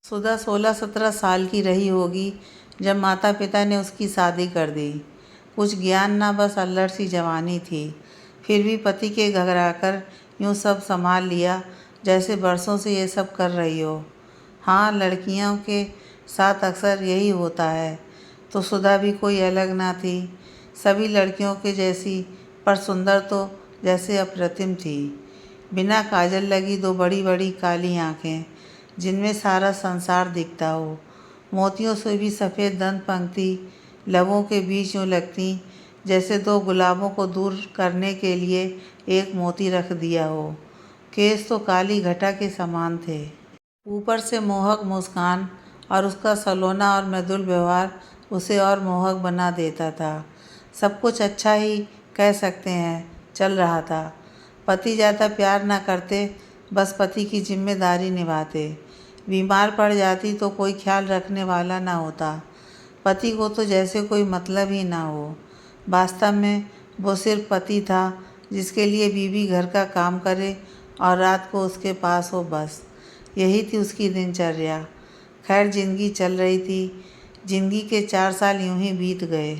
सुधा 16-17 साल की रही होगी जब माता पिता ने उसकी शादी कर दी। कुछ ज्ञान ना, बस अल्लड़ सी जवानी थी। फिर भी पति के घबराकर यूँ सब संभाल लिया जैसे बरसों से ये सब कर रही हो। हाँ, लड़कियों के साथ अक्सर यही होता है। तो सुधा भी कोई अलग ना थी, सभी लड़कियों के जैसी, पर सुंदर तो जैसे अप्रतिम थी। बिना काजल लगी दो बड़ी बड़ी काली आँखें जिनमें सारा संसार दिखता हो। मोतियों से भी सफ़ेद दंत पंक्ति लबों के बीच यूँ लगती जैसे दो गुलाबों को दूर करने के लिए एक मोती रख दिया हो। केस तो काली घटा के समान थे। ऊपर से मोहक मुस्कान और उसका सलोना और मृदुल व्यवहार उसे और मोहक बना देता था। सब कुछ अच्छा ही कह सकते हैं चल रहा था। पति ज़्यादा प्यार ना करते, बस पति की जिम्मेदारी निभाते। बीमार पड़ जाती तो कोई ख्याल रखने वाला ना होता। पति को तो जैसे कोई मतलब ही ना हो। वास्तव में वो सिर्फ पति था जिसके लिए बीवी घर का काम करे और रात को उसके पास हो, बस यही थी उसकी दिनचर्या। खैर, जिंदगी चल रही थी। जिंदगी के 4 साल यूं ही बीत गए।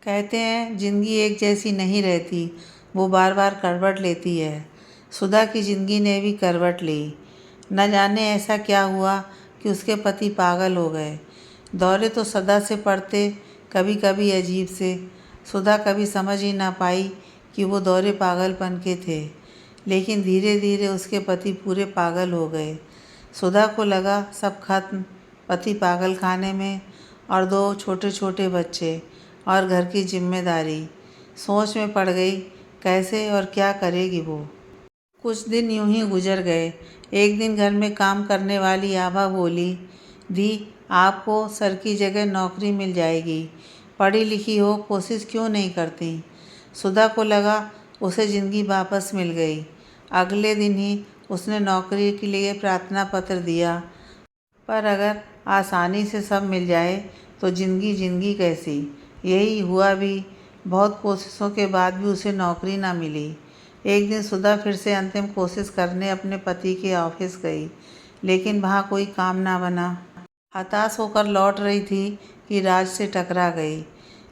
कहते हैं जिंदगी एक जैसी नहीं रहती, वो बार बार करवट लेती है। सुधा की जिंदगी ने भी करवट ली। न जाने ऐसा क्या हुआ कि उसके पति पागल हो गए। दौरे तो सदा से पड़ते, कभी कभी अजीब से। सुधा कभी समझ ही ना पाई कि वो दौरे पागलपन के थे, लेकिन धीरे धीरे उसके पति पूरे पागल हो गए। सुधा को लगा सब खत्म, पति पागल खाने में और 2 छोटे छोटे बच्चे और घर की जिम्मेदारी। सोच में पड़ गई कैसे और क्या करेगी वो। कुछ दिन यूं ही गुजर गए। एक दिन घर में काम करने वाली आभा बोली, दी आपको सर की जगह नौकरी मिल जाएगी, पढ़ी लिखी हो, कोशिश क्यों नहीं करती। सुधा को लगा उसे ज़िंदगी वापस मिल गई। अगले दिन ही उसने नौकरी के लिए प्रार्थना पत्र दिया। पर अगर आसानी से सब मिल जाए तो ज़िंदगी कैसी। यही हुआ भी। बहुत कोशिशों के बाद भी उसे नौकरी ना मिली। एक दिन सुधा फिर से अंतिम कोशिश करने अपने पति के ऑफिस गई, लेकिन वहाँ कोई काम ना बना। हताश होकर लौट रही थी कि राज से टकरा गई।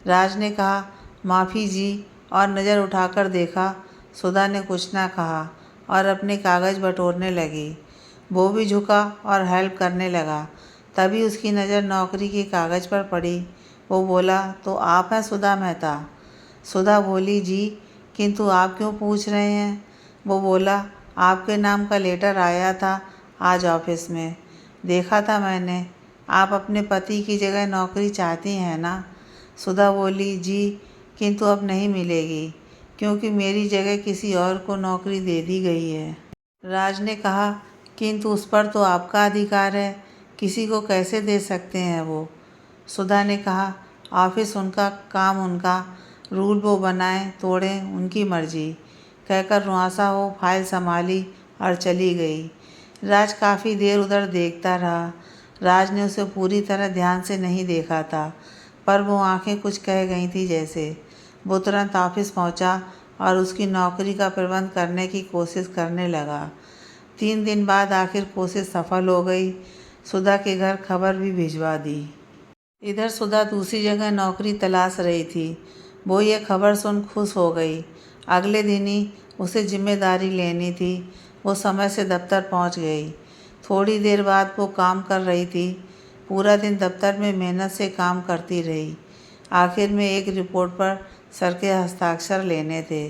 राज ने कहा, माफ़ी जी, और नज़र उठाकर देखा। सुधा ने कुछ ना कहा और अपने कागज़ बटोरने लगी। वो भी झुका और हेल्प करने लगा। तभी उसकी नज़र नौकरी के कागज़ पर पड़ी। वो बोला, तो आप हैं सुधा मेहता। सुधा बोली, जी, किंतु आप क्यों पूछ रहे हैं। वो बोला, आपके नाम का लेटर आया था आज ऑफिस में, देखा था मैंने। आप अपने पति की जगह नौकरी चाहती हैं ना। सुधा बोली, जी, किंतु अब नहीं मिलेगी, क्योंकि मेरी जगह किसी और को नौकरी दे दी गई है। राज ने कहा, किंतु उस पर तो आपका अधिकार है, किसी को कैसे दे सकते हैं वो। सुधा ने कहा, ऑफिस उनका, काम उनका, रूल वो बनाएं तोड़ें उनकी मर्जी। कहकर रुआंसा हो फाइल संभाली और चली गई। राज काफ़ी देर उधर देखता रहा। राज ने उसे पूरी तरह ध्यान से नहीं देखा था, पर वो आंखें कुछ कह गई थी जैसे। वो तुरंत ऑफिस पहुंचा और उसकी नौकरी का प्रबंध करने की कोशिश करने लगा। 3 दिन बाद आखिर कोशिश सफल हो गई। सुधा के घर खबर भी भिजवा दी। इधर सुधा दूसरी जगह नौकरी तलाश रही थी। वो ये खबर सुन खुश हो गई। अगले दिन ही उसे जिम्मेदारी लेनी थी। वो समय से दफ्तर पहुंच गई। थोड़ी देर बाद वो काम कर रही थी। पूरा दिन दफ्तर में मेहनत से काम करती रही। आखिर में एक रिपोर्ट पर सर के हस्ताक्षर लेने थे,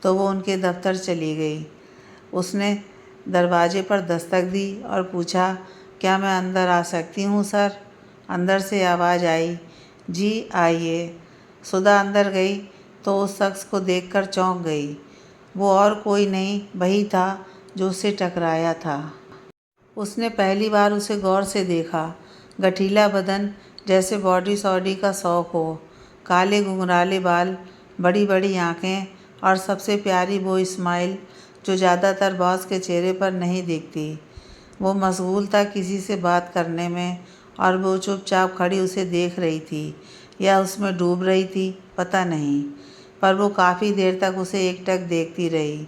तो वो उनके दफ्तर चली गई। उसने दरवाजे पर दस्तक दी और पूछा, क्या मैं अंदर आ सकती हूँ सर। अंदर से आवाज़ आई, जी आइए। सुधा अंदर गई तो उस शख्स को देखकर चौंक गई। वो और कोई नहीं, वही था जो उससे टकराया था। उसने पहली बार उसे गौर से देखा। गठीला बदन, जैसे बॉडी सॉडी का शौक हो, काले घुंघराले बाल, बड़ी बड़ी आँखें और सबसे प्यारी वो स्माइल जो ज़्यादातर बॉस के चेहरे पर नहीं दिखती। वो मशगूल था किसी से बात करने में, और वो चुपचाप खड़ी उसे देख रही थी या उसमें डूब रही थी, पता नहीं। पर वो काफ़ी देर तक उसे एकटक देखती रही।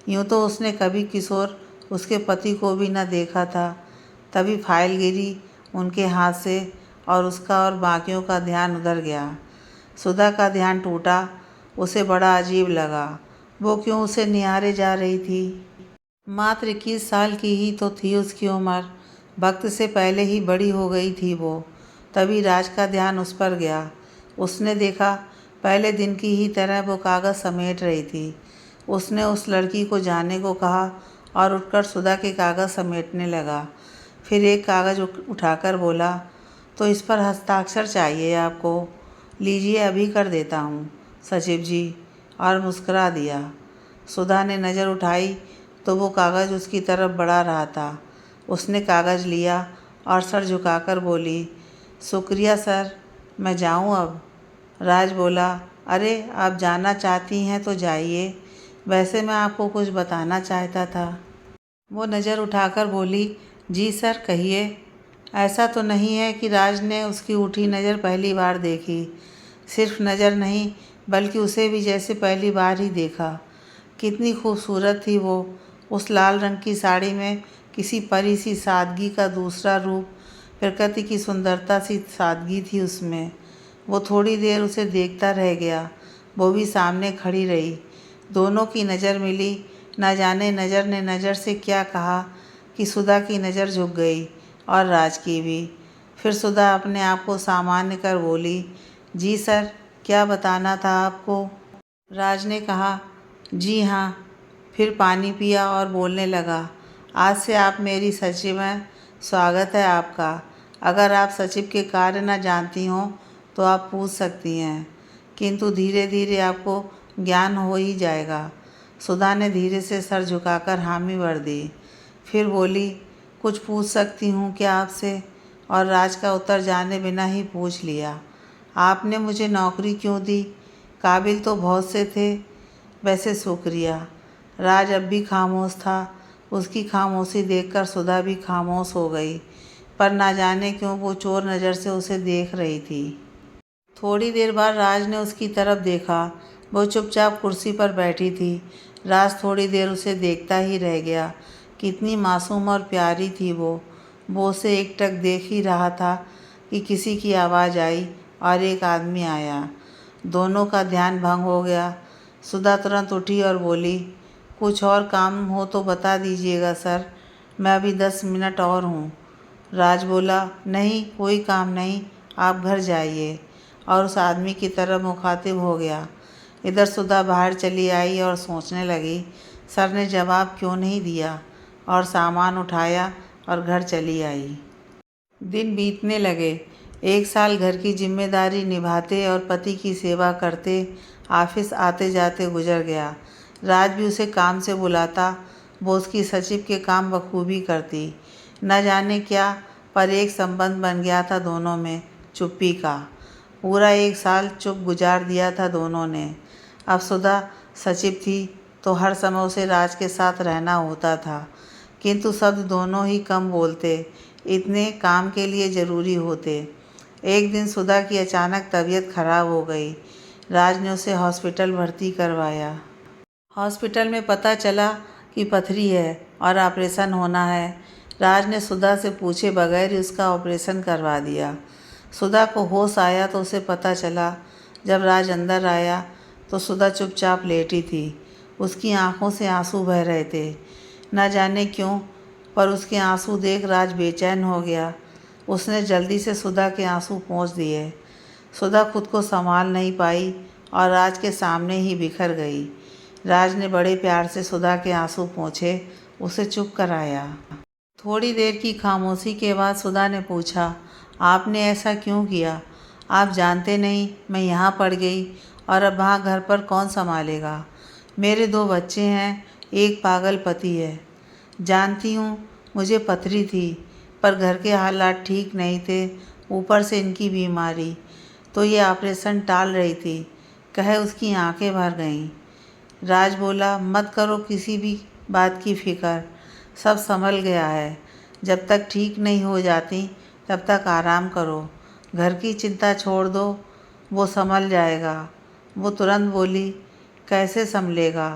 यूँ तो उसने कभी किशोर, उसके पति को भी न देखा था, तभी फाइल गिरी उनके हाथ से और उसका और बाकियों का ध्यान उधर गया। सुधा का ध्यान टूटा। उसे बड़ा अजीब लगा। वो क्यों उसे निहारे जा रही थी। मात्र 21 साल की ही तो थी उसकी उम्र। वक्त से पहले ही बड़ी हो गई थी वो। तभी राज का ध्यान उस पर गया। उसने देखा पहले दिन की ही तरह वो कागज़ समेट रही थी। उसने उस लड़की को जाने को कहा और उठकर सुधा के कागज़ समेटने लगा। फिर एक कागज़ उठाकर बोला, तो इस पर हस्ताक्षर चाहिए आपको? लीजिए, अभी कर देता हूँ सचिव जी। और मुस्करा दिया। सुधा ने नज़र उठाई तो वो कागज़ उसकी तरफ बढ़ा रहा था। उसने कागज़ लिया और सर झुकाकर बोली, शुक्रिया सर, मैं जाऊँ अब? राज बोला, अरे आप जाना चाहती हैं तो जाइए, वैसे मैं आपको कुछ बताना चाहता था। वो नज़र उठाकर बोली, जी सर, कहिए। ऐसा तो नहीं है कि राज ने उसकी उठी नज़र पहली बार देखी। सिर्फ नज़र नहीं बल्कि उसे भी जैसे पहली बार ही देखा। कितनी खूबसूरत थी वो। उस लाल रंग की साड़ी में किसी परी सी सादगी का दूसरा रूप। प्रकृति की सुंदरता सी सादगी थी उसमें। वो थोड़ी देर उसे देखता रह गया। वो भी सामने खड़ी रही। दोनों की नज़र मिली। न जाने नज़र ने नज़र से क्या कहा कि सुधा की नज़र झुक गई और राज की भी। फिर सुधा अपने आप को सामान्य कर बोली, जी सर, क्या बताना था आपको? राज ने कहा, जी हाँ। फिर पानी पिया और बोलने लगा, आज से आप मेरी सचिव हैं। स्वागत है आपका। अगर आप सचिव के कार्य न जानती हों तो आप पूछ सकती हैं, किंतु धीरे धीरे आपको ज्ञान हो ही जाएगा। सुधा ने धीरे से सर झुकाकर हामी भर दी। फिर बोली, कुछ पूछ सकती हूँ क्या आपसे? और राज का उत्तर जाने बिना ही पूछ लिया, आपने मुझे नौकरी क्यों दी? काबिल तो बहुत से थे। वैसे शुक्रिया। राज अब भी खामोश था। उसकी खामोशी देखकर सुधा भी खामोश हो गई, पर ना जाने क्यों वो चोर नज़र से उसे देख रही थी। थोड़ी देर बाद राज ने उसकी तरफ देखा। वो चुपचाप कुर्सी पर बैठी थी। राज थोड़ी देर उसे देखता ही रह गया। कितनी मासूम और प्यारी थी वो। उसे एकटक देख ही रहा था कि किसी की आवाज़ आई और एक आदमी आया। दोनों का ध्यान भंग हो गया। सुधा तुरंत उठी और बोली, कुछ और काम हो तो बता दीजिएगा सर, मैं अभी 10 मिनट और हूँ। राज बोला, नहीं, कोई काम नहीं, आप घर जाइए। और उस आदमी की तरफ मुखातिब हो गया। इधर सुधा बाहर चली आई और सोचने लगी, सर ने जवाब क्यों नहीं दिया, और सामान उठाया और घर चली आई। दिन बीतने लगे। 1 साल घर की जिम्मेदारी निभाते और पति की सेवा करते ऑफिस आते जाते गुजर गया। राज भी उसे काम से बुलाता। वो उसकी सचिव के काम बखूबी करती। न जाने क्या, पर एक संबंध बन गया था दोनों में, चुप्पी का। पूरा 1 साल चुप गुजार दिया था दोनों ने। अब सुधा सचिव थी तो हर समय उसे राज के साथ रहना होता था, किंतु शब्द दोनों ही कम बोलते, इतने काम के लिए ज़रूरी होते। एक दिन सुधा की अचानक तबीयत खराब हो गई। राज ने उसे हॉस्पिटल भर्ती करवाया। हॉस्पिटल में पता चला कि पथरी है और ऑपरेशन होना है। राज ने सुधा से पूछे बगैर ही उसका ऑपरेशन करवा दिया। सुधा को होश आया तो उसे पता चला। जब राज अंदर आया तो सुधा चुपचाप लेटी थी। उसकी आंखों से आंसू बह रहे थे। न जाने क्यों, पर उसके आंसू देख राज बेचैन हो गया। उसने जल्दी से सुधा के आंसू पोंछ दिए। सुधा खुद को संभाल नहीं पाई और राज के सामने ही बिखर गई। राज ने बड़े प्यार से सुधा के आंसू पोंछे, उसे चुप कराया। थोड़ी देर की खामोशी के बाद सुधा ने पूछा, आपने ऐसा क्यों किया? आप जानते नहीं मैं यहाँ पड़ गई और अब वहाँ घर पर कौन संभालेगा? मेरे 2 बच्चे हैं, एक पागल पति है। जानती हूँ, मुझे पथरी थी, पर घर के हालात ठीक नहीं थे, ऊपर से इनकी बीमारी, तो ये ऑपरेशन टाल रही थी, कहे उसकी आंखें भर गईं। राज बोला, मत करो किसी भी बात की फ़िक्र, सब संभल गया है। जब तक ठीक नहीं हो जाती तब तक आराम करो, घर की चिंता छोड़ दो, वो संभल जाएगा। वो तुरंत बोली, कैसे संभलेगा?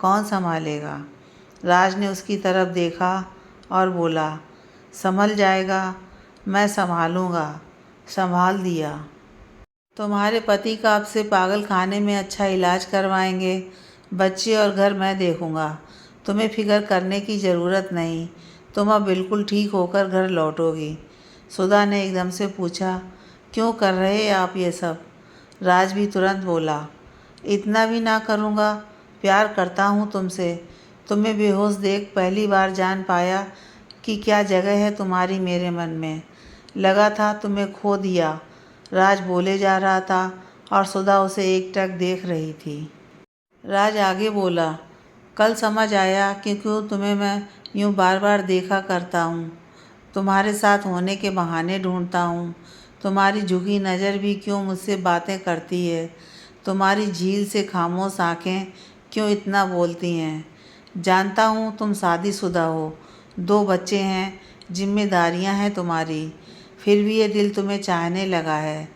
कौन संभालेगा? राज ने उसकी तरफ देखा और बोला, संभल जाएगा, मैं संभालूँगा। संभाल दिया। तुम्हारे पति का आपसे पागल खाने में अच्छा इलाज करवाएंगे। बच्चे और घर मैं देखूँगा। तुम्हें फिक्र करने की ज़रूरत नहीं। तुम अब बिल्कुल ठीक होकर घर लौटोगी। सुधा ने एकदम से पूछा, क्यों कर रहे आप ये सब? राज भी तुरंत बोला, इतना भी ना करूँगा। प्यार करता हूँ तुमसे। तुम्हें बेहोश देख पहली बार जान पाया कि क्या जगह है तुम्हारी मेरे मन में। लगा था तुम्हें खो दिया। राज बोले जा रहा था और सुधा उसे एकटक देख रही थी। राज आगे बोला, कल समझ आया कि क्यों तुम्हें मैं यूँ बार बार देखा करता हूँ। तुम्हारे साथ होने के बहाने ढूंढता हूँ। तुम्हारी झुकी नज़र भी क्यों मुझसे बातें करती है। तुम्हारी झील से खामोश आँखें क्यों इतना बोलती हैं। जानता हूँ तुम शादीशुदा हो, 2 बच्चे हैं, जिम्मेदारियाँ हैं तुम्हारी। फिर भी ये दिल तुम्हें चाहने लगा है,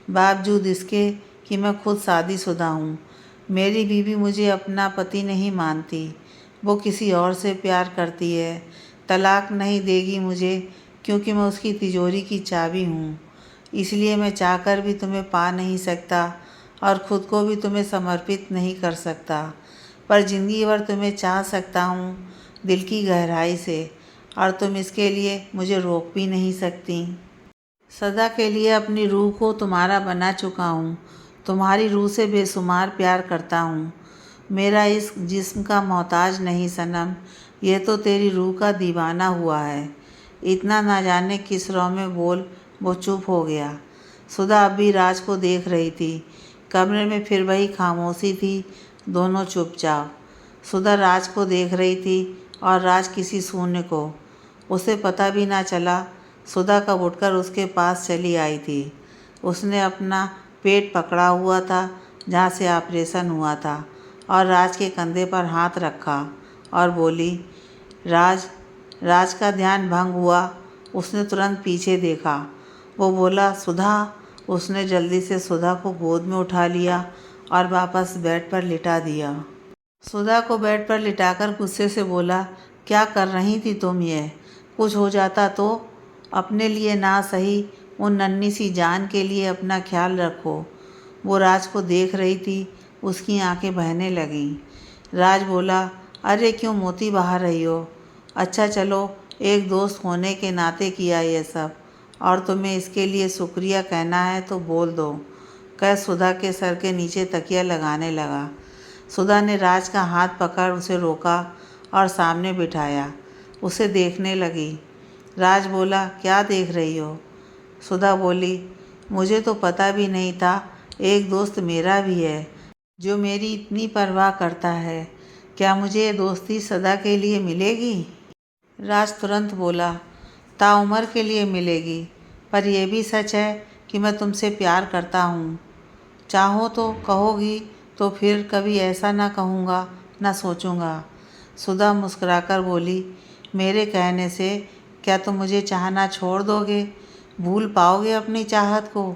बावजूद इसके कि मैं खुद शादीशुदा हूँ। मेरी बीवी मुझे अपना पति नहीं मानती। वो किसी और से प्यार करती है। तलाक नहीं देगी मुझे, क्योंकि मैं उसकी तिजोरी की चाबी हूँ। इसलिए मैं चाहकर भी तुम्हें पा नहीं सकता और ख़ुद को भी तुम्हें समर्पित नहीं कर सकता। पर ज़िंदगी भर तुम्हें चाह सकता हूँ, दिल की गहराई से, और तुम इसके लिए मुझे रोक भी नहीं सकती। सदा के लिए अपनी रूह को तुम्हारा बना चुका हूँ। तुम्हारी रूह से बेशुमार प्यार करता हूँ। मेरा इस जिस्म का मोहताज नहीं सनम, ये तो तेरी रूह का दीवाना हुआ है। इतना ना जाने किस रौ में बोल वो चुप हो गया। सुधा अब भी राज को देख रही थी। कमरे में फिर वही खामोशी थी, दोनों चुपचाप। सुधा राज को देख रही थी और राज किसी शून्य को। उसे पता भी ना चला सुधा कब उठकर उसके पास चली आई थी। उसने अपना पेट पकड़ा हुआ था जहाँ से ऑपरेशन हुआ था और राज के कंधे पर हाथ रखा और बोली, राज। राज का ध्यान भंग हुआ। उसने तुरंत पीछे देखा। वो बोला, सुधा। उसने जल्दी से सुधा को गोद में उठा लिया और वापस बेड पर लिटा दिया। सुधा को बेड पर लिटाकर गुस्से से बोला, क्या कर रही थी तुम ये? कुछ हो जाता तो? अपने लिए ना सही, वो नन्ही सी जान के लिए अपना ख्याल रखो। वो राज को देख रही थी, उसकी आंखें बहने लगीं। राज बोला, अरे क्यों मोती बहा रही हो? अच्छा चलो, एक दोस्त होने के नाते किया ये सब, और तुम्हें इसके लिए शुक्रिया कहना है तो बोल दो। कह सुधा के सर के नीचे तकिया लगाने लगा। सुधा ने राज का हाथ पकड़ उसे रोका और सामने बिठाया। उसे देखने लगी। राज बोला, क्या देख रही हो? सुधा बोली, मुझे तो पता भी नहीं था एक दोस्त मेरा भी है जो मेरी इतनी परवाह करता है। क्या मुझे ये दोस्ती सदा के लिए मिलेगी? राज तुरंत बोला, ताउम्र के लिए मिलेगी, पर यह भी सच है कि मैं तुमसे प्यार करता हूँ। चाहो तो कहोगी तो फिर कभी ऐसा ना कहूँगा, ना सोचूँगा। सुधा मुस्कुराकर बोली, मेरे कहने से क्या तुम मुझे चाहना छोड़ दोगे? भूल पाओगे अपनी चाहत को?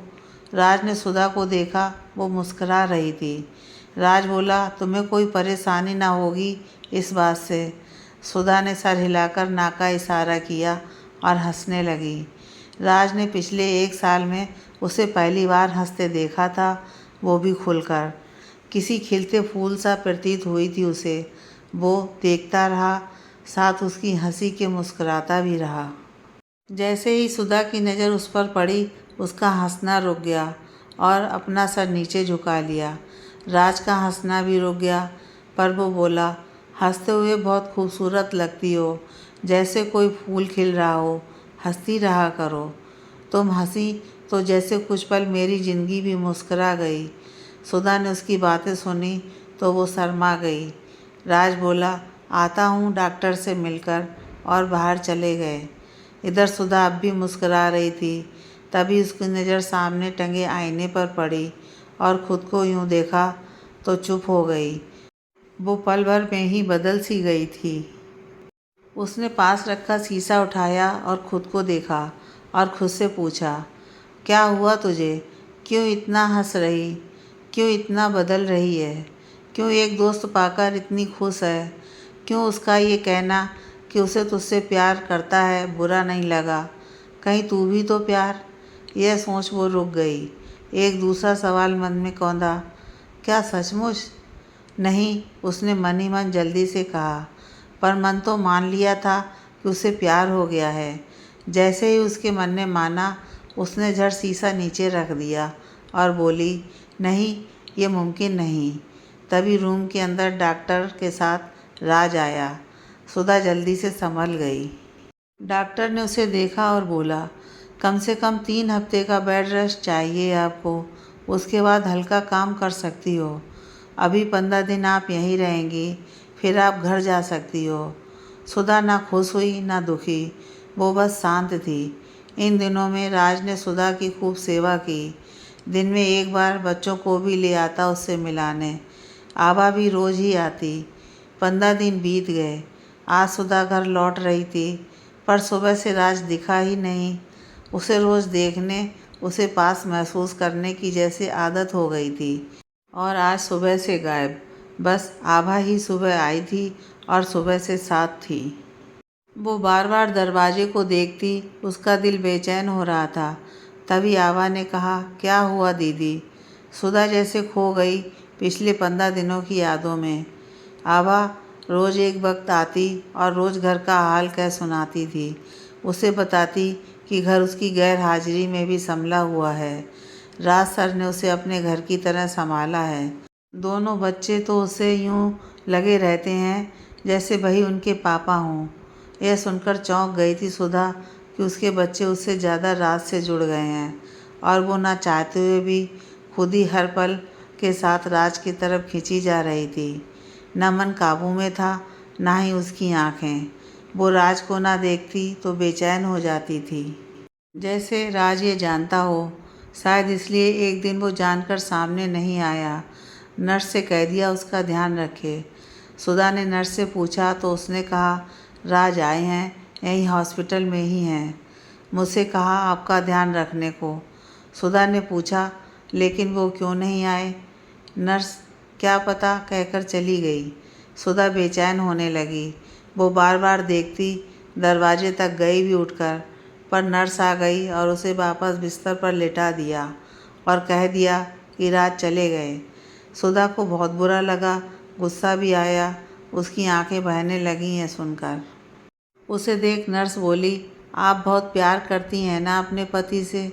राज ने सुधा को देखा, वो मुस्कुरा रही थी। राज बोला, तुम्हें कोई परेशानी ना होगी इस बात से? सुधा ने सर हिलाकर ना का इशारा किया और हंसने लगी। राज ने पिछले 1 साल में उसे पहली बार हंसते देखा था, वो भी खुलकर। किसी खिलते फूल सा प्रतीत हुई थी उसे। वो देखता रहा, साथ उसकी हंसी के मुस्कुराता भी रहा। जैसे ही सुधा की नज़र उस पर पड़ी, उसका हंसना रुक गया और अपना सर नीचे झुका लिया। राज का हंसना भी रुक गया, पर वो बोला, हंसते हुए बहुत खूबसूरत लगती हो, जैसे कोई फूल खिल रहा हो। हंसती रहा करो। तुम हंसी तो जैसे कुछ पल मेरी ज़िंदगी भी मुस्कुरा गई। सुधा ने उसकी बातें सुनी तो वो शर्मा गई। राज बोला, आता हूँ डॉक्टर से मिलकर, और बाहर चले गए। इधर सुधा अब भी मुस्कुरा रही थी। तभी उसकी नज़र सामने टंगे आईने पर पड़ी और ख़ुद को यूँ देखा तो चुप हो गई। वो पल भर में ही बदल सी गई थी। उसने पास रखा शीशा उठाया और ख़ुद को देखा और खुद से पूछा, क्या हुआ तुझे? क्यों इतना हंस रही? क्यों इतना बदल रही है? क्यों एक दोस्त पाकर इतनी खुश है? क्यों उसका ये कहना कि उसे तुझसे प्यार करता है बुरा नहीं लगा, कहीं तू भी तो प्यार। यह सोच वो रुक गई। एक दूसरा सवाल मन में कौंधा, क्या सचमुच? नहीं, उसने मन ही मन जल्दी से कहा, पर मन तो मान लिया था कि उसे प्यार हो गया है। जैसे ही उसके मन ने माना, उसने झट शीशा नीचे रख दिया और बोली, नहीं, ये मुमकिन नहीं। तभी रूम के अंदर डॉक्टर के साथ राज आया। सुधा जल्दी से संभल गई। डॉक्टर ने उसे देखा और बोला, कम से कम 3 हफ्ते का बेड रेस्ट चाहिए आपको, उसके बाद हल्का काम कर सकती हो। अभी 15 दिन आप यहीं रहेंगी, फिर आप घर जा सकती हो। सुधा ना खुश हुई ना दुखी, वो बस शांत थी। इन दिनों में राज ने सुधा की खूब सेवा की। दिन में एक बार बच्चों को भी ले आता उससे मिलाने। आभा भी रोज़ ही आती। 15 दिन बीत गए। आज सुधा घर लौट रही थी, पर सुबह से राज दिखा ही नहीं। उसे रोज़ देखने, उसे पास महसूस करने की जैसे आदत हो गई थी, और आज सुबह से गायब। बस आभा ही सुबह आई थी और सुबह से साथ थी। वो बार बार दरवाजे को देखती, उसका दिल बेचैन हो रहा था। तभी आभा ने कहा, क्या हुआ दीदी? सुधा जैसे खो गई पिछले 15 दिनों की यादों में। आभा रोज़ एक वक्त आती और रोज़ घर का हाल कह सुनाती थी। उसे बताती कि घर उसकी गैर हाजिरी में भी संभला हुआ है। राज सर ने उसे अपने घर की तरह संभाला है। दोनों बच्चे तो उसे यूं लगे रहते हैं जैसे वही उनके पापा हों। यह सुनकर चौंक गई थी सुधा कि उसके बच्चे उससे ज़्यादा राज से जुड़ गए हैं, और वो ना चाहते हुए भी खुद ही हर पल के साथ राज की तरफ खींची जा रही थी। न मन काबू में था, ना ही उसकी आँखें। वो राज को ना देखती तो बेचैन हो जाती थी, जैसे राज ये जानता हो। शायद इसलिए एक दिन वो जानकर सामने नहीं आया। नर्स से कह दिया उसका ध्यान रखे। सुधा ने नर्स से पूछा तो उसने कहा, राज आए हैं, यहीं हॉस्पिटल में ही हैं। मुझसे कहा आपका ध्यान रखने को। सुधा ने पूछा, लेकिन वो क्यों नहीं आए? नर्स क्या पता कहकर चली गई। सुधा बेचैन होने लगी। वो बार बार देखती, दरवाजे तक गई भी उठकर, पर नर्स आ गई और उसे वापस बिस्तर पर लेटा दिया और कह दिया कि राज चले गए। सुधा को बहुत बुरा लगा, गुस्सा भी आया। उसकी आंखें बहने लगी हैं सुनकर। उसे देख नर्स बोली, आप बहुत प्यार करती हैं ना अपने पति से?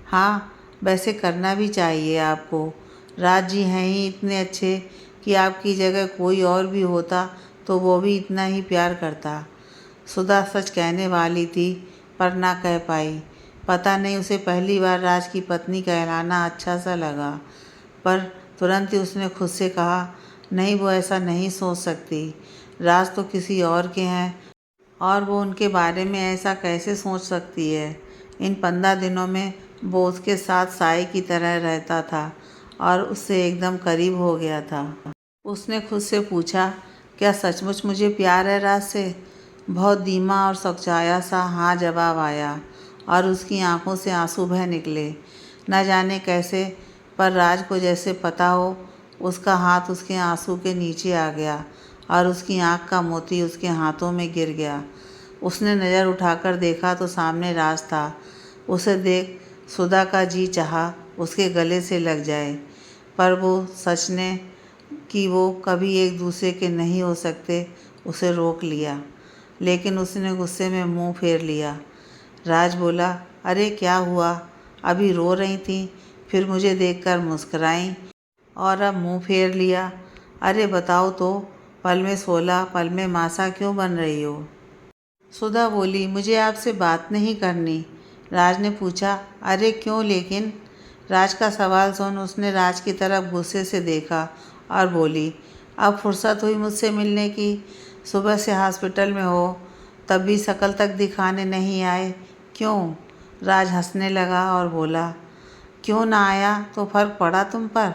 हाँ, वैसे करना भी चाहिए आपको। राज जी हैं ही इतने अच्छे कि आपकी जगह कोई और भी होता तो वो भी इतना ही प्यार करता। सुधा सच कहने वाली थी, पर ना कह पाई। पता नहीं उसे पहली बार राज की पत्नी कहलाना अच्छा सा लगा, पर तुरंत ही उसने खुद से कहा, नहीं, वो ऐसा नहीं सोच सकती। राज तो किसी और के हैं, और वो उनके बारे में ऐसा कैसे सोच सकती है? इन 15 दिनों में वो उसके साथ साए की तरह रहता था और उससे एकदम करीब हो गया था। उसने खुद से पूछा, क्या सचमुच मुझे प्यार है राज से? बहुत धीमा और सकुचाया सा हाँ जवाब आया, और उसकी आंखों से आंसू बह निकले। न जाने कैसे, पर राज को जैसे पता हो। उसका हाथ उसके आंसू के नीचे आ गया और उसकी आंख का मोती उसके हाथों में गिर गया। उसने नज़र उठाकर देखा तो सामने राज था। उसे देख सुधा का जी चाहा उसके गले से लग जाए, पर वो सच ने कि वो कभी एक दूसरे के नहीं हो सकते, उसे रोक लिया। लेकिन उसने गुस्से में मुंह फेर लिया। राज बोला, अरे क्या हुआ? अभी रो रही थी, फिर मुझे देखकर मुस्कुराई और अब मुंह फेर लिया। अरे बताओ तो, पल में 16 पल में मासा क्यों बन रही हो? सुधा बोली, मुझे आपसे बात नहीं करनी। राज ने पूछा, अरे क्यों लेकिन? राज का सवाल सुन उसने राज की तरफ गुस्से से देखा और बोली, अब फुर्सत हुई मुझसे मिलने की? सुबह से हॉस्पिटल में हो, तब भी शक्ल तक दिखाने नहीं आए, क्यों? राज हंसने लगा और बोला, क्यों ना आया तो फ़र्क पड़ा तुम पर?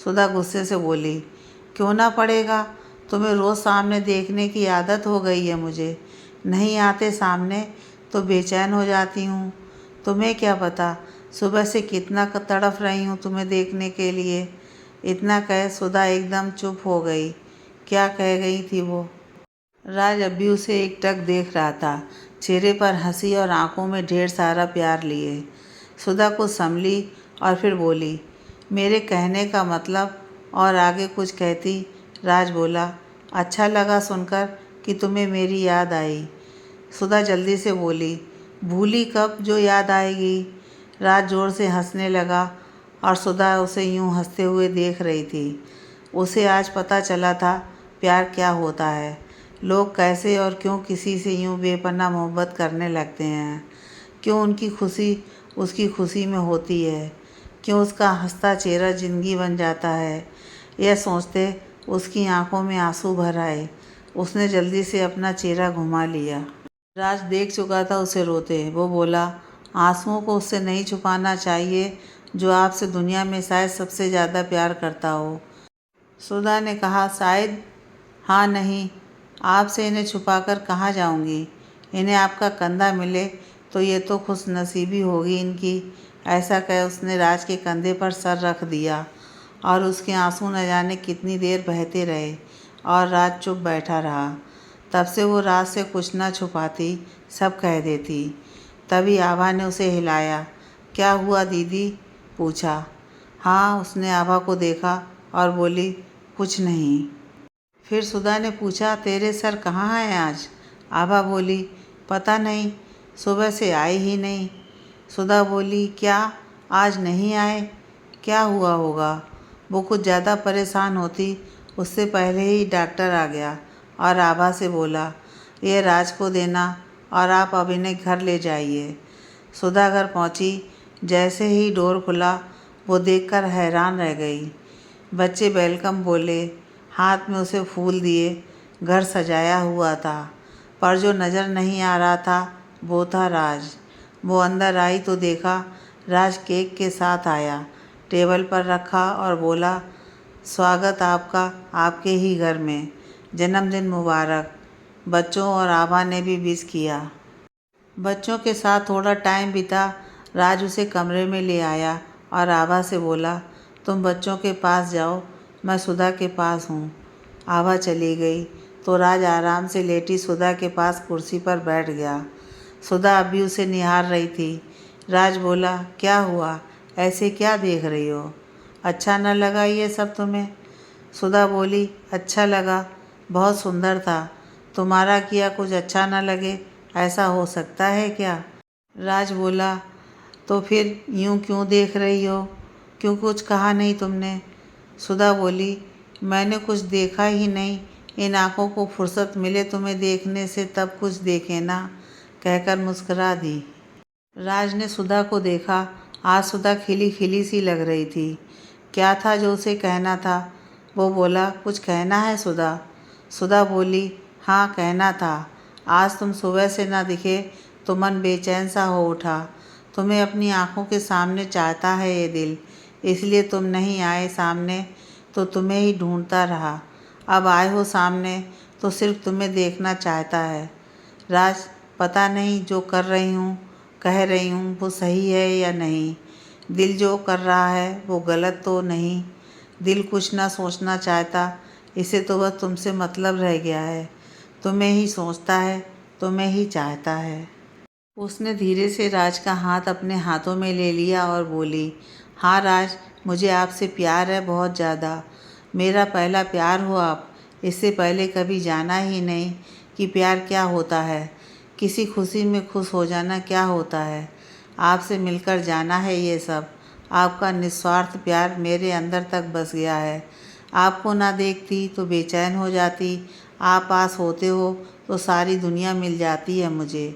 सुधा गुस्से से बोली, क्यों ना पड़ेगा? तुम्हें रोज़ सामने देखने की आदत हो गई है मुझे। नहीं आते सामने तो बेचैन हो जाती हूँ। तुम्हें क्या पता सुबह से कितना तड़फ रही हूँ तुम्हें देखने के लिए। इतना कह सुधा एकदम चुप हो गई। क्या कह गई थी वो? राज अब भी उसे एकटक देख रहा था, चेहरे पर हंसी और आंखों में ढेर सारा प्यार लिए। सुधा कुछ संभली और फिर बोली, मेरे कहने का मतलब, और आगे कुछ कहती राज बोला, अच्छा लगा सुनकर कि तुम्हें मेरी याद आई। सुधा जल्दी से बोली, भूली कब जो याद आएगी। राज ज़ोर से हंसने लगा और सुधा उसे यूं हंसते हुए देख रही थी। उसे आज पता चला था प्यार क्या होता है, लोग कैसे और क्यों किसी से यूं बेपनाह मोहब्बत करने लगते हैं, क्यों उनकी खुशी उसकी खुशी में होती है, क्यों उसका हंसता चेहरा ज़िंदगी बन जाता है। यह सोचते उसकी आंखों में आंसू भर आए। उसने जल्दी से अपना चेहरा घुमा लिया। राज देख चुका था उसे रोते। वो बोला, आंसुओं को उससे नहीं छुपाना चाहिए जो आपसे दुनिया में शायद सबसे ज़्यादा प्यार करता हो। सुधा ने कहा, शायद? हाँ, नहीं, आपसे इन्हें छुपाकर कहाँ जाऊंगी। इन्हें आपका कंधा मिले तो ये तो खुशनसीबी होगी इनकी। ऐसा कह उसने राज के कंधे पर सर रख दिया और उसके आंसू न जाने कितनी देर बहते रहे और राज चुप बैठा रहा। तब से वो राज से कुछ न छुपाती, सब कह देती। तभी आभा ने उसे हिलाया। क्या हुआ दीदी? पूछा। हाँ, उसने आभा को देखा और बोली, कुछ नहीं। फिर सुधा ने पूछा, तेरे सर कहाँ हैं आज? आभा बोली, पता नहीं, सुबह से आए ही नहीं। सुधा बोली, क्या आज नहीं आए? क्या हुआ होगा? वो कुछ ज़्यादा परेशान होती उससे पहले ही डॉक्टर आ गया और आभा से बोला, ये राज को देना और आप अब इन्हें घर ले जाइए। सुधा घर पहुंची। जैसे ही डोर खुला वो देखकर हैरान रह गई। बच्चे वेलकम बोले, हाथ में उसे फूल दिए। घर सजाया हुआ था, पर जो नज़र नहीं आ रहा था वो था राज। वो अंदर आई तो देखा राज केक के साथ आया, टेबल पर रखा और बोला, स्वागत आपका आपके ही घर में, जन्मदिन मुबारक। बच्चों और आभा ने भी विश किया। बच्चों के साथ थोड़ा टाइम बिता राज उसे कमरे में ले आया और आभा से बोला, तुम बच्चों के पास जाओ, मैं सुधा के पास हूँ। आभा चली गई तो राज आराम से लेटी सुधा के पास कुर्सी पर बैठ गया। सुधा अभी उसे निहार रही थी। राज बोला, क्या हुआ, ऐसे क्या देख रही हो? अच्छा न लगा ये सब तुम्हें? सुधा बोली, अच्छा लगा, बहुत सुंदर था। तुम्हारा किया कुछ अच्छा न लगे, ऐसा हो सकता है क्या? राज बोला, तो फिर यूं क्यों देख रही हो? क्यों कुछ कहा नहीं तुमने? सुधा बोली, मैंने कुछ देखा ही नहीं, इन आँखों को फुर्सत मिले तुम्हें देखने से तब कुछ देखे ना, कहकर मुस्कुरा दी। राज ने सुधा को देखा। आज सुधा खिली खिली सी लग रही थी। क्या था जो उसे कहना था? वो बोला, कुछ कहना है सुधा? सुधा बोली, हाँ कहना था। आज तुम सुबह से ना दिखे तो मन बेचैन सा हो उठा। तुम्हें अपनी आंखों के सामने चाहता है ये दिल, इसलिए तुम नहीं आए सामने तो तुम्हें ही ढूंढता रहा। अब आए हो सामने तो सिर्फ तुम्हें देखना चाहता है। राज, पता नहीं जो कर रही हूँ कह रही हूँ वो सही है या नहीं। दिल जो कर रहा है वो गलत तो नहीं। दिल कुछ ना सोचना चाहता, इसे तो बस तुमसे मतलब रह गया है। तुम्हें ही सोचता है, तुम्हें ही चाहता है। उसने धीरे से राज का हाथ अपने हाथों में ले लिया और बोली, हाँ राज, मुझे आपसे प्यार है, बहुत ज़्यादा। मेरा पहला प्यार हो आप। इससे पहले कभी जाना ही नहीं कि प्यार क्या होता है, किसी खुशी में खुश हो जाना क्या होता है। आपसे मिलकर जाना है ये सब। आपका निस्वार्थ प्यार मेरे अंदर तक बस गया है। आपको ना देखती तो बेचैन हो जाती, आप पास होते हो तो सारी दुनिया मिल जाती है मुझे।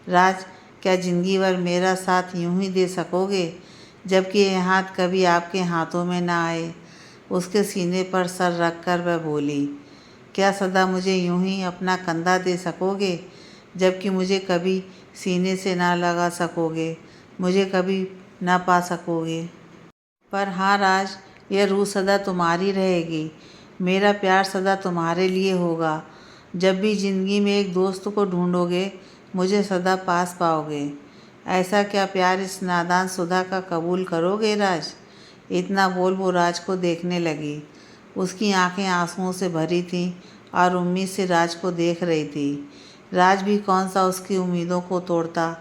राज, क्या ज़िंदगी भर मेरा साथ यूं ही दे सकोगे, जबकि ये हाथ कभी आपके हाथों में ना आए? उसके सीने पर सर रख कर वह बोली, क्या सदा मुझे यूं ही अपना कंधा दे सकोगे, जबकि मुझे कभी सीने से ना लगा सकोगे, मुझे कभी ना पा सकोगे? पर हाँ राज, यह रूह सदा तुम्हारी रहेगी। मेरा प्यार सदा तुम्हारे लिए होगा। जब भी ज़िंदगी में एक दोस्त को ढूंढोगे मुझे सदा पास पाओगे। ऐसा क्या प्यार इस नादान सुधा का कबूल करोगे राज? इतना बोल वो राज को देखने लगी। उसकी आंखें आंसुओं से भरी थीं और उम्मीद से राज को देख रही थी। राज भी कौन सा उसकी उम्मीदों को तोड़ता।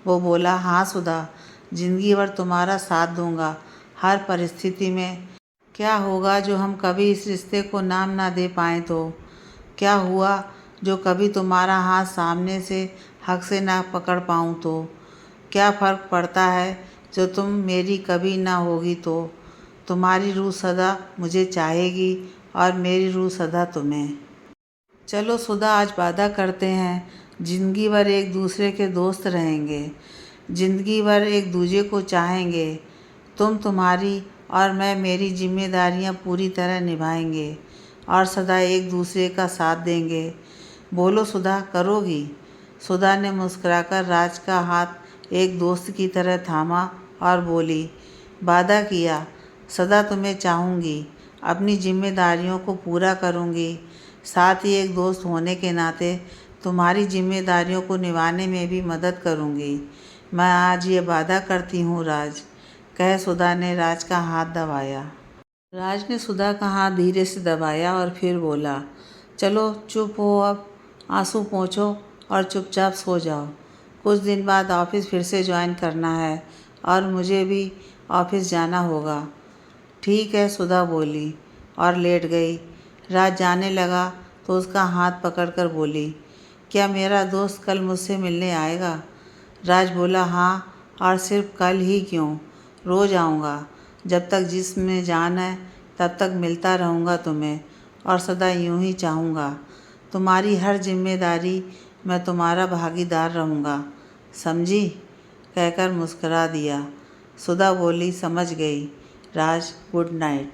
वो बोला, हाँ सुधा, ज़िंदगी भर तुम्हारा साथ दूंगा हर परिस्थिति में। क्या होगा जो हम कभी इस रिश्ते को नाम ना दे पाएँ तो? क्या हुआ जो कभी तुम्हारा हाथ सामने से हक से ना पकड़ पाऊँ तो? क्या फ़र्क पड़ता है जो तुम मेरी कभी ना होगी तो? तुम्हारी रूह सदा मुझे चाहेगी और मेरी रूह सदा तुम्हें। चलो सुधा, आज वादा करते हैं ज़िंदगी भर एक दूसरे के दोस्त रहेंगे, ज़िंदगी भर एक दूजे को चाहेंगे। तुम तुम्हारी और मैं मेरी जिम्मेदारियां पूरी तरह निभाएंगे और सदा एक दूसरे का साथ देंगे। बोलो सुधा, करोगी? सुधा ने मुस्कुराकर राज का हाथ एक दोस्त की तरह थामा और बोली, वादा किया, सदा तुम्हें चाहूँगी, अपनी जिम्मेदारियों को पूरा करूँगी, साथ ही एक दोस्त होने के नाते तुम्हारी जिम्मेदारियों को निभाने में भी मदद करूँगी। मैं आज ये वादा करती हूँ राज, कह सुधा ने राज का हाथ दबाया। राज ने सुधा का हाथ धीरे से दबाया और फिर बोला, चलो चुप हो, अब आंसू पोंछो और चुपचाप सो जाओ। कुछ दिन बाद ऑफिस फिर से ज्वाइन करना है और मुझे भी ऑफिस जाना होगा। ठीक है, सुधा बोली और लेट गई। राज जाने लगा तो उसका हाथ पकड़कर बोली, क्या मेरा दोस्त कल मुझसे मिलने आएगा? राज बोला, हाँ, और सिर्फ कल ही क्यों, रोज़ आऊँगा। जब तक जिस्म में जान है तब तक मिलता रहूँगा तुम्हें और सदा यूँ ही चाहूँगा। तुम्हारी हर जिम्मेदारी मैं तुम्हारा भागीदार रहूँगा, समझी? कहकर मुस्करा दिया। सुधा बोली, समझ गई राज, गुड नाइट।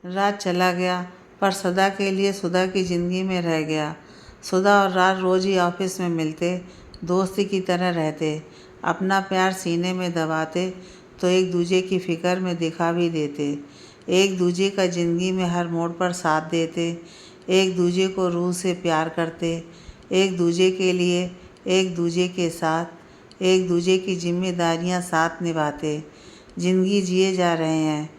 राज चला गया पर सदा के लिए सुधा की ज़िंदगी में रह गया। सुधा और राज रोज़ ही ऑफिस में मिलते, दोस्ती की तरह रहते, अपना प्यार सीने में दबाते तो एक दूजे की फ़िक्र में दिखा भी देते, एक दूजे का ज़िंदगी में हर मोड़ पर साथ देते, एक दूजे को रूह से प्यार करते, एक दूजे के लिए, एक दूजे के साथ, एक दूजे की जिम्मेदारियां साथ निभाते ज़िंदगी जिए जा रहे हैं,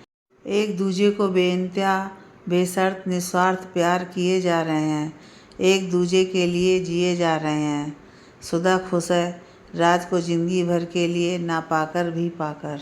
एक दूजे को बेइंतहा बेशर्त निस्वार्थ प्यार किए जा रहे हैं, एक दूजे के लिए जिए जा रहे हैं। सुधा खुश है राज को ज़िंदगी भर के लिए ना पाकर भी पाकर।